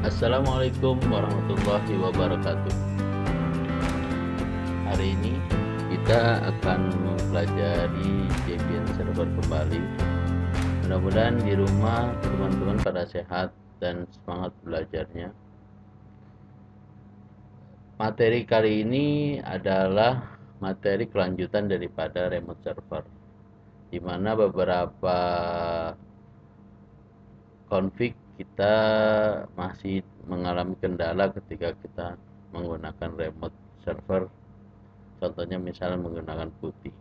Assalamualaikum warahmatullahi wabarakatuh. Hari ini kita akan mempelajari Debian server kembali. Mudah-mudahan di rumah teman-teman pada sehat dan semangat belajarnya. Materi kali ini adalah materi kelanjutan daripada remote server, di mana beberapa config kita masih mengalami kendala ketika kita menggunakan remote server, contohnya misalnya menggunakan putih.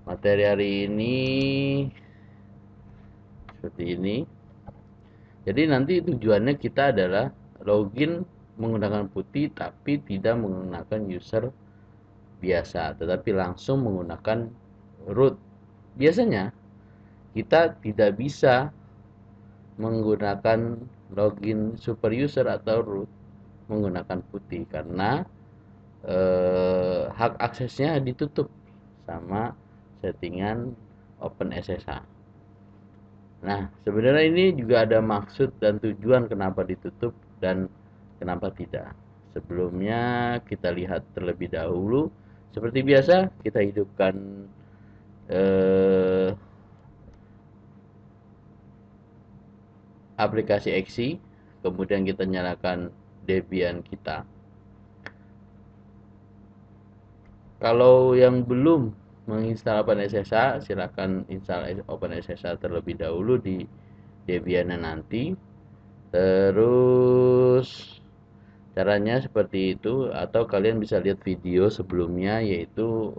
Materi hari ini seperti ini. Jadi nanti tujuannya kita adalah login menggunakan putih tapi tidak menggunakan user biasa, tetapi langsung menggunakan root. Biasanya kita tidak bisa menggunakan login super user atau root menggunakan putih karena hak aksesnya ditutup sama settingan OpenSSH. Nah, sebenarnya ini juga ada maksud dan tujuan kenapa ditutup dan kenapa tidak. Sebelumnya kita lihat terlebih dahulu. Seperti biasa kita hidupkan aplikasi Exe, kemudian kita nyalakan Debian kita. Kalau yang belum menginstal OpenSSH, silakan install OpenSSH terlebih dahulu di Debian nanti. Terus caranya seperti itu, atau kalian bisa lihat video sebelumnya, yaitu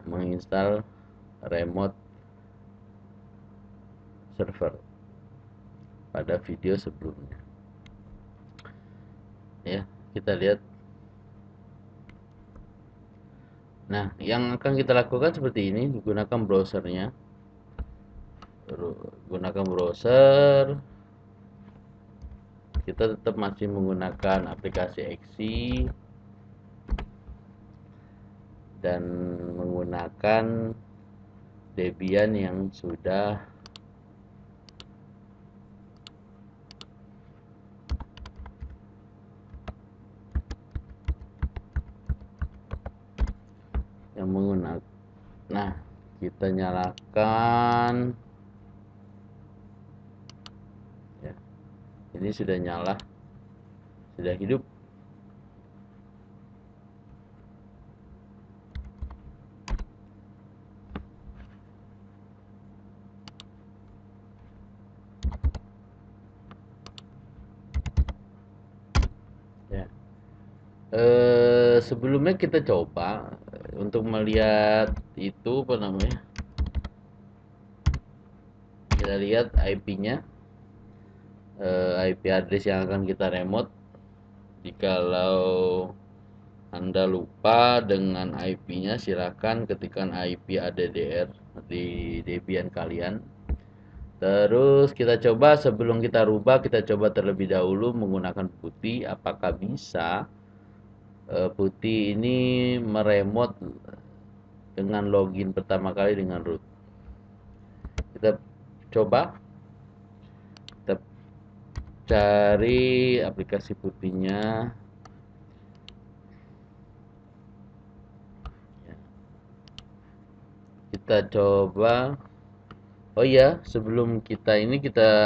menginstal remote server pada video sebelumnya. Ya, kita lihat. Nah, yang akan kita lakukan seperti ini, gunakan browsernya. Gunakan browser. Kita tetap masih menggunakan aplikasi Exe dan menggunakan Debian yang sudah menggunakan. Nah, kita nyalakan ya. Ini sudah nyala, sudah hidup. Ya. Sebelumnya kita coba untuk melihat itu apa namanya, kita lihat IP-nya, IP address yang akan kita remote. Jikalau Anda lupa dengan IP-nya, silakan ketikkan IP addr di Debian kalian. Terus kita coba, sebelum kita rubah, kita coba terlebih dahulu menggunakan putih, apakah bisa putih ini meremote dengan login pertama kali dengan root. Kita coba, kita cari aplikasi putihnya. Kita coba. Oh iya, sebelum kita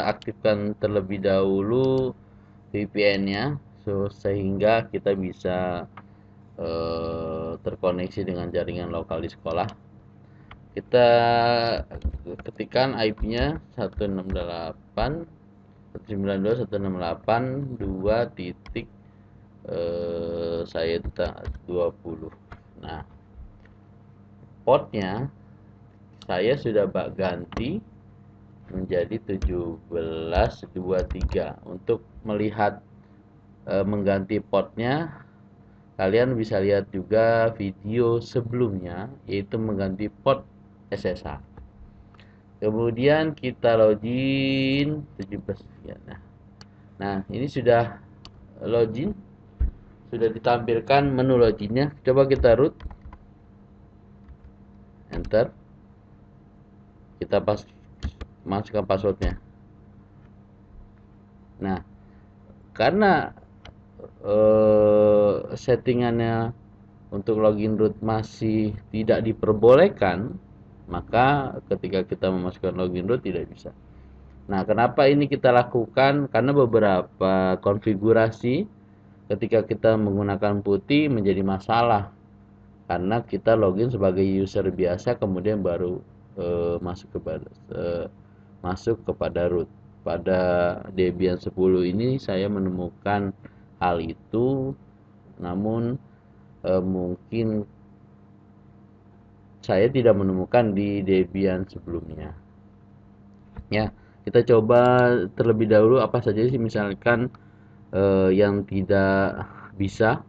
aktifkan terlebih dahulu VPN-nya, sehingga kita bisa terkoneksi dengan jaringan lokal di sekolah. Kita ketikkan IP-nya 192.168.2 titik saya 20. Nah, portnya saya sudah ganti menjadi 1723. Untuk melihat mengganti portnya, kalian bisa lihat juga video sebelumnya, yaitu mengganti port SSH. Kemudian kita login 17 ya. Nah, ini sudah login, sudah ditampilkan menu loginnya. Coba kita root, enter, kita masukkan passwordnya. Nah, karena settingannya untuk login root masih tidak diperbolehkan, maka ketika kita memasukkan login root tidak bisa. Nah, kenapa ini kita lakukan? Karena beberapa konfigurasi ketika kita menggunakan putih menjadi masalah karena kita login sebagai user biasa kemudian baru masuk kepada root. Pada Debian 10 ini saya menemukan hal itu, namun mungkin saya tidak menemukan di Debian sebelumnya. Ya, kita coba terlebih dahulu apa saja sih misalkan yang tidak bisa.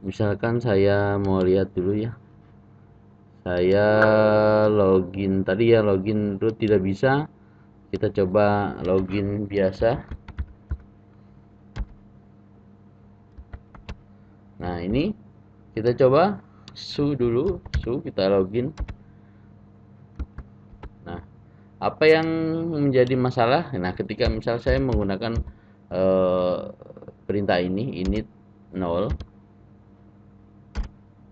Misalkan saya mau lihat dulu ya. Saya login tadi ya, login root tidak bisa. Kita coba login biasa. Nah, ini kita coba su dulu, su kita login. Nah, apa yang menjadi masalah? Nah, ketika misal saya menggunakan perintah ini init 0.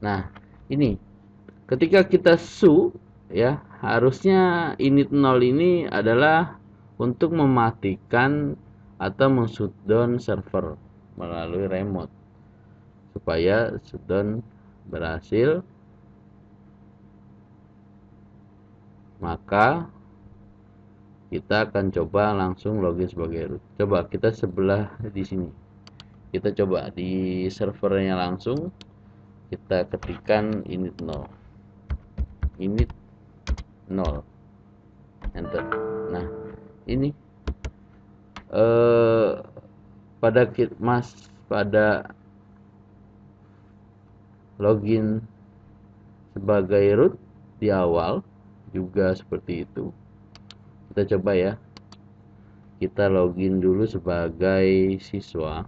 Nah, ini ketika kita su ya, harusnya init 0 ini adalah untuk mematikan atau men-shutdown server melalui remote supaya shutdown berhasil. Maka kita akan coba langsung login sebagai root. Coba kita sebelah di sini. Kita coba di servernya langsung kita ketikkan init 0. Init 0. Enter. Nah, ini pada login sebagai root di awal juga seperti itu. Kita coba ya. Kita login dulu sebagai siswa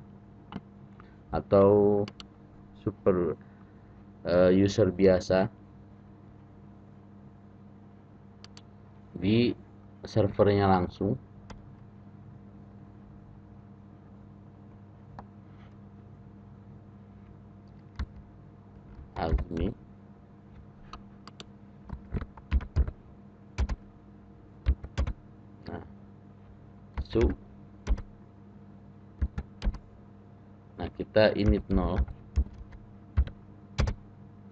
atau super user biasa di servernya langsung. Admin. Nah, su. Nah, kita init 0.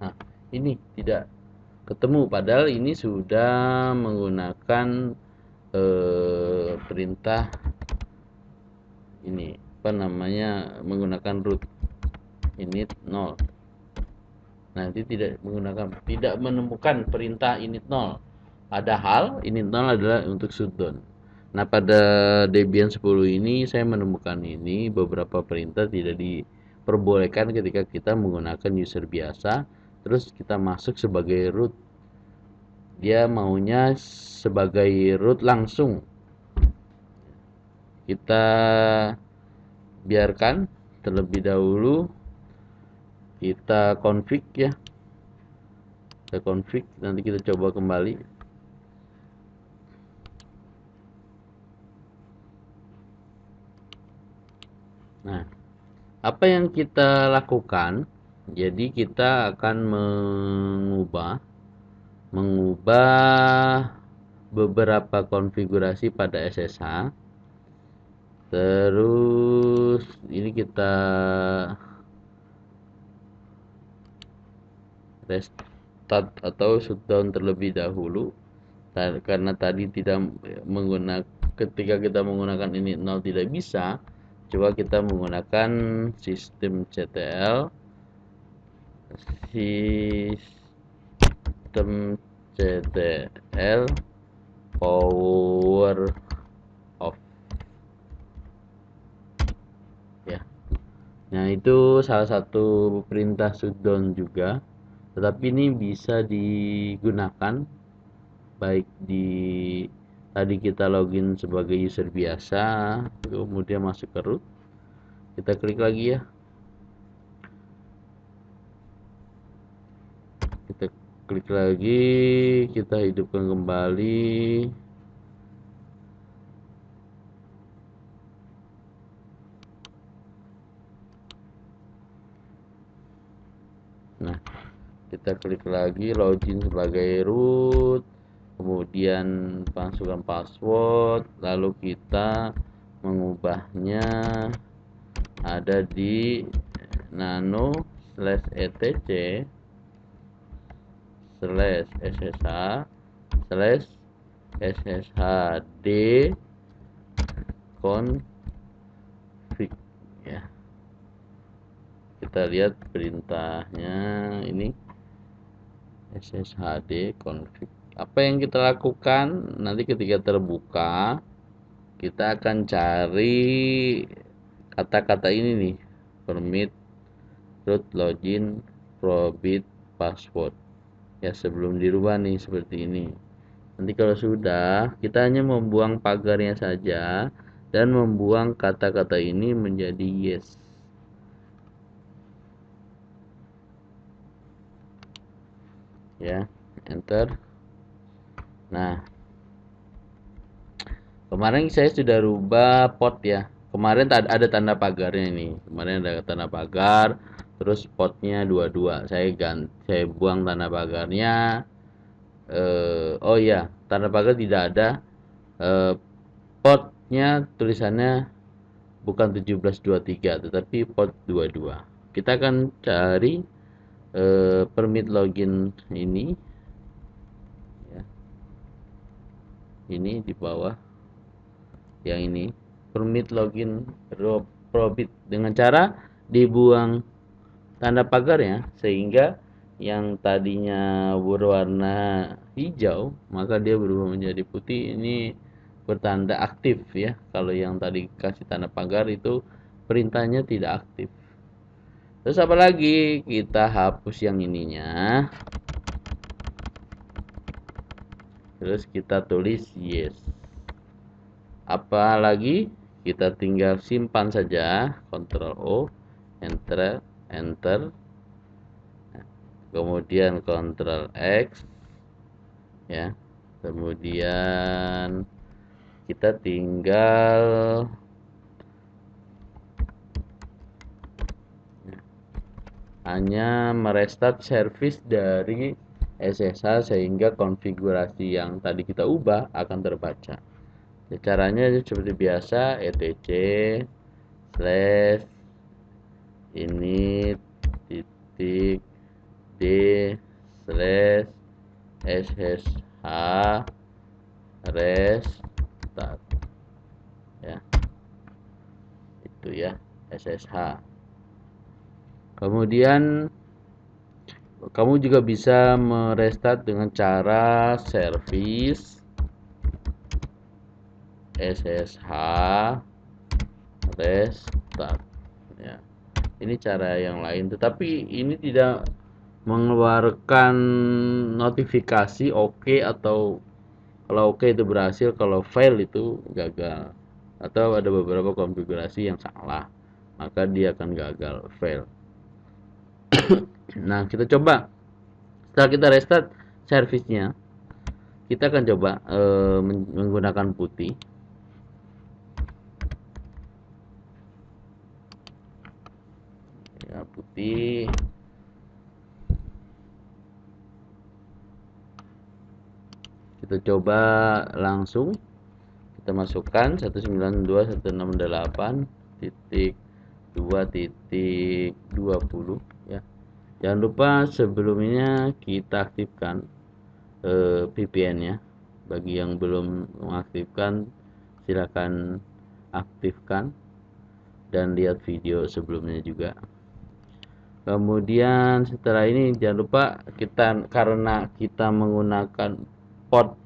Nah, ini tidak ketemu padahal ini sudah menggunakan perintah ini apa namanya, menggunakan root init 0. Nanti tidak menemukan perintah init 0, padahal init 0 adalah untuk shutdown. Nah, pada Debian 10 ini saya menemukan ini beberapa perintah tidak diperbolehkan ketika kita menggunakan user biasa terus kita masuk sebagai root. Dia maunya sebagai root langsung. Kita biarkan terlebih dahulu, kita config ya, kita config, nanti kita coba kembali. Nah, apa yang kita lakukan, jadi kita akan mengubah beberapa konfigurasi pada SSH. Terus ini kita restart atau shutdown terlebih dahulu karena tadi tidak menggunakan, ketika kita menggunakan ini 0 tidak bisa. Coba kita menggunakan sistem CTL power off ya. Nah, itu salah satu perintah shutdown juga, tetapi ini bisa digunakan baik di tadi kita login sebagai user biasa kemudian masuk ke root. Kita klik lagi ya, kita klik lagi, kita hidupkan kembali. Kita klik lagi login sebagai root, kemudian masukkan password, lalu kita mengubahnya ada di nano /etc /ssh /sshd config ya. Kita lihat perintahnya ini sshd config. Apa yang kita lakukan nanti ketika terbuka, kita akan cari kata-kata ini nih, permit root login probit password ya, sebelum dirubah nih seperti ini. Nanti kalau sudah, kita hanya membuang pagarnya saja dan membuang kata-kata ini menjadi yes. Ya, enter. Nah, kemarin saya sudah rubah port ya. Kemarin ada tanda pagarnya nih. Kemarin ada tanda pagar, terus portnya 22. Saya buang tanda pagarnya. Oh iya, tanda pagar tidak ada. Portnya tulisannya bukan 1723 tetapi port 22. Kita akan cari permit login ini ya. Ini di bawah yang ini, permit login probit, dengan cara dibuang tanda pagarnya sehingga yang tadinya berwarna hijau maka dia berubah menjadi putih. Ini bertanda aktif ya. Kalau yang tadi kasih tanda pagar itu perintahnya tidak aktif. Terus apa lagi? Kita hapus yang ininya. Terus kita tulis yes. Apa lagi? Kita tinggal simpan saja, Ctrl O, enter, enter. Kemudian Ctrl X ya. Kemudian kita tinggal hanya merestart service dari SSH sehingga konfigurasi yang tadi kita ubah akan terbaca. Caranya seperti biasa, etc slash init titik d slash ssh restart ya, itu ya, ssh. Kemudian kamu juga bisa merestart dengan cara service ssh restart ya. Ini cara yang lain, tetapi ini tidak mengeluarkan notifikasi oke, atau kalau oke itu berhasil, kalau fail itu gagal, atau ada beberapa konfigurasi yang salah maka dia akan gagal, fail. Nah, kita coba setelah kita restart servicenya, kita akan coba menggunakan putih ya, putih. Kita coba langsung, kita masukkan 192.168.2.20 ya. Jangan lupa sebelumnya kita aktifkan VPN-nya. Bagi yang belum mengaktifkan, silakan aktifkan dan lihat video sebelumnya juga. Kemudian setelah ini jangan lupa, karena kita menggunakan port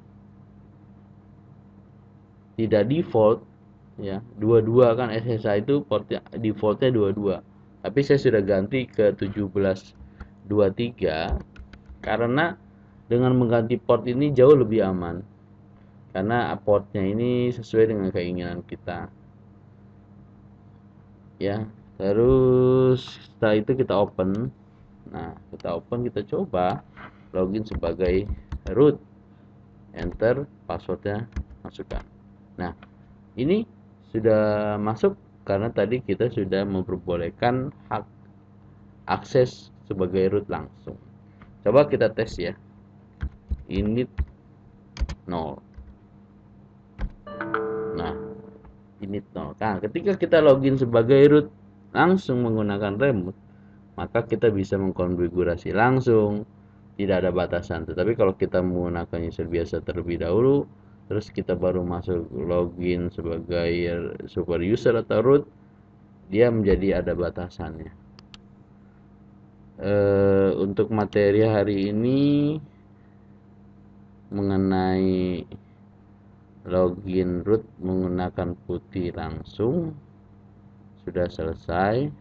tidak default ya, 22 kan, SSH itu portnya defaultnya 22, tapi saya sudah ganti ke 1723 karena dengan mengganti port ini jauh lebih aman, karena portnya ini sesuai dengan keinginan kita ya. Terus setelah itu kita open. Nah, kita open, kita coba login sebagai root, enter, passwordnya masukkan. Nah, ini sudah masuk karena tadi kita sudah memperbolehkan hak akses sebagai root langsung. Coba kita tes ya. Init 0. Nah, init 0. Nah, ketika kita login sebagai root langsung menggunakan remote, maka kita bisa mengkonfigurasi langsung, tidak ada batasan. Tetapi kalau kita menggunakan user biasa terlebih dahulu, terus kita baru masuk login sebagai super user atau root, dia menjadi ada batasannya. Untuk materi hari ini mengenai login root menggunakan putih langsung sudah selesai.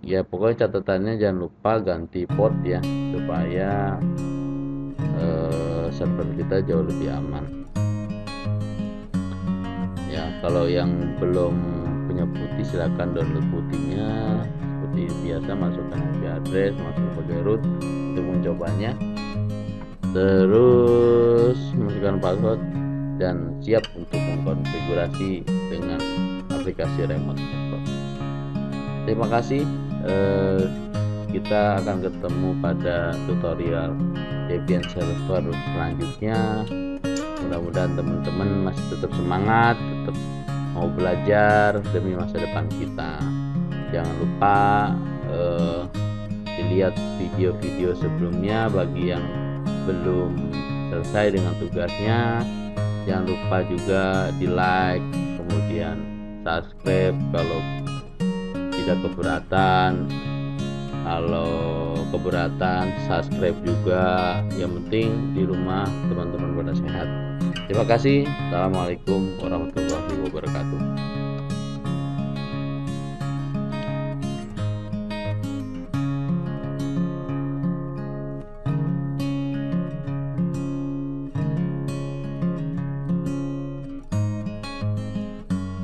Ya, pokoknya catatannya jangan lupa ganti port ya, supaya server kita jauh lebih aman. Ya, kalau yang belum punya putih silahkan download putihnya. Seperti biasa, masukkan IP address, masuk sebagai root untuk mencobanya, terus masukkan password dan siap untuk mengkonfigurasi dengan aplikasi remote server. Terima kasih. Kita akan ketemu pada tutorial Debian server selanjutnya. Mudah-mudahan teman-teman masih tetap semangat, tetap mau belajar demi masa depan kita. Jangan lupa dilihat video-video sebelumnya bagi yang belum selesai dengan tugasnya. Jangan lupa juga di like, kemudian subscribe kalau tidak keberatan. Kalau keberatan, subscribe juga. Yang penting di rumah teman-teman pada sehat. Terima kasih. Assalamualaikum warahmatullahi wabarakatuh.